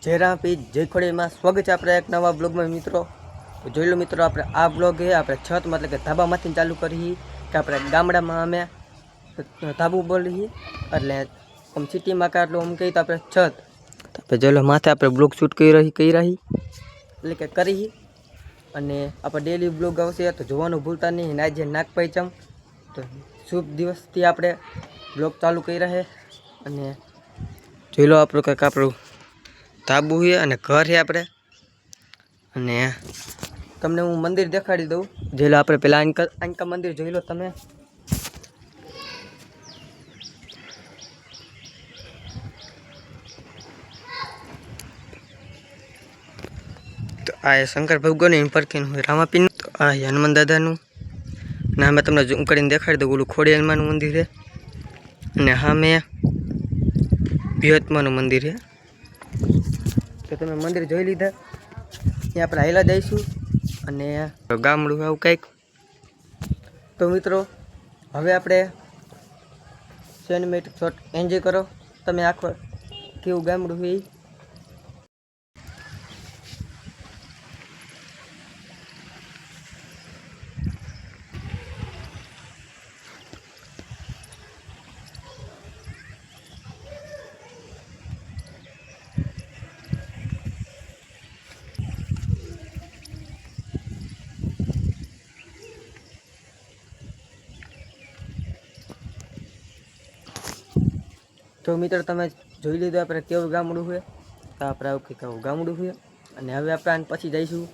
જય રાપી જય ખોડીમાં સ્વાગત છે આપણે એક નવા બ્લોગમાં મિત્રો। તો જોઈ લો મિત્રો, આપણે આ બ્લોગ છે આપણે છત मतलब કે ધાબામાંથી ચાલુ કરી કે આપણે ગામડામાં અમે ધાબુ બોલી એટલે આમ સિટીમાં કે આટલું આમ કહીએ તો આપણે છત તો આપણે જોઈ લો માથે આપણે બ્લોગ શૂટ કરી રહી એટલે કે કરી અને આપણે ડેલી બ્લોગ આવશે તો જોવાનું ભૂલતા નહીં। આજે નાગ પંચમ તો શુભ દિવસથી આપણે બ્લોગ ચાલુ કરી રહે અને જોઈ લો આપણું કંઈક આપણું ધાબુ છે અને ઘર છે આપણે અને તમને હું મંદિર દેખાડી દઉં। જોઈ લો આપણે પેલા આંકા મંદિર જોઈ લો તમે। તો આ શંકર ભગવાન પરખીનું હોય રામાપીરનું, તો આ હનુમાન દાદાનું ના મેં તમને ઝૂમ કરીને દેખાડી દઉં। ઓલું ખોડિયાલમાનું મંદિર છે અને હા મેં બૃહત્માનું મંદિર છે। તો તમે મંદિર જોઈ લીધા, ત્યાં આપણે હાઈલા જઈશું અને ગામડું આવું કંઈક। તો મિત્રો હવે આપણે સિનેમેટિક શોટ એન્જોય કરો તમે, આખો કેવું ગામડું છે। તો મિત્રો તમે જોઈ લીધું આપણે કેવું ગામડું છે। તો આપણે આવું કંઈક આવું ગામડું છે અને હવે આપણે આને પછી જઈશું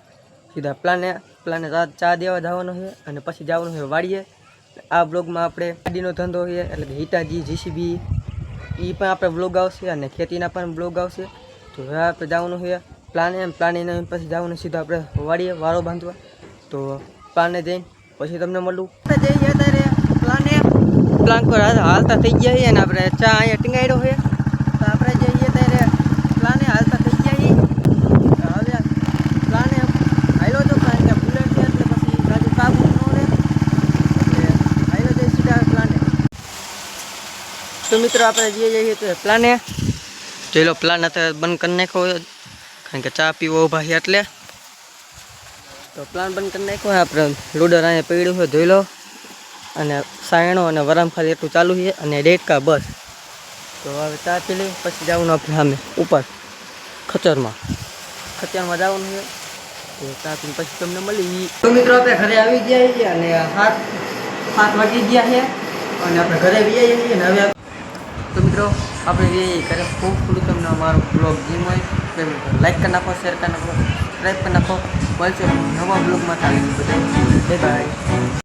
સીધા પ્લાને ચા દેવા જવાનો છે અને પછી જવાનું છે વાડીએ। આ બ્લોગમાં આપણે ગાડીનો ધંધો છે એટલે કે હિટાજી જીસીબી એ પણ આપણે બ્લોગ આવશે અને ખેતીના પણ બ્લોગ આવશે। તો હવે આપણે જવાનું છે પ્લાને પછી જવાનું સીધા આપણે વાડીએ વાળો બાંધવા। તો પ્લાને જઈને પછી તમને મળું। આપણે જઈએ ત્યારે પ્લાન પર હાલતા થઈ ગયા છીએ અને આપણે ચા અહીંયા ટીંગાડ્યો છે તો આપણે જઈએ ત્યારે પ્લાને હાલતા થઈ ગયા છીએ। હવે પ્લાને હાલ્યો તો કારણ કે બુલેટ છે એટલે પછી રાજુ કાબુ ન રહે એટલે હાલ્યો જઈએ સીધા પ્લાને। તો મિત્રો આપણે જઈએ તો પ્લાને જોઈ લો, પ્લાન અત્યારે બંધ કરી નાખ્યો કારણ કે ચા પીવો ઊભા છે એટલે। તો પ્લાન બંધ કરી નાખ્યો, આપણે લૂડર અહીંયા પડ્યું છે જોઈ લો અને સાયણો અને વરામ ખાલી એટલું ચાલુ છે અને ડેટકા બસ। તો હવે ચા પી લઈ પછી જવાનું આપણે સામે ઉપર ખચરમાં જવાનું છે તો ચા પીને પછી તમને મળી। તો મિત્રો આપણે ઘરે આવી ગયા છીએ અને 7 વાગી ગયા છે અને આપણે ઘરે આવી જઈએ છીએ અને હવે તો મિત્રો આપણે એ ઘરે ખૂબ થોડું તમને અમારો બ્લોગ જેમ હોય લાઈક કરી નાખો, શેર કરી નાખો, સબસ્ક્રાઈબ કરી નાખો। મળશે નવા બ્લોગમાં ચાલી બધા બાય બાય।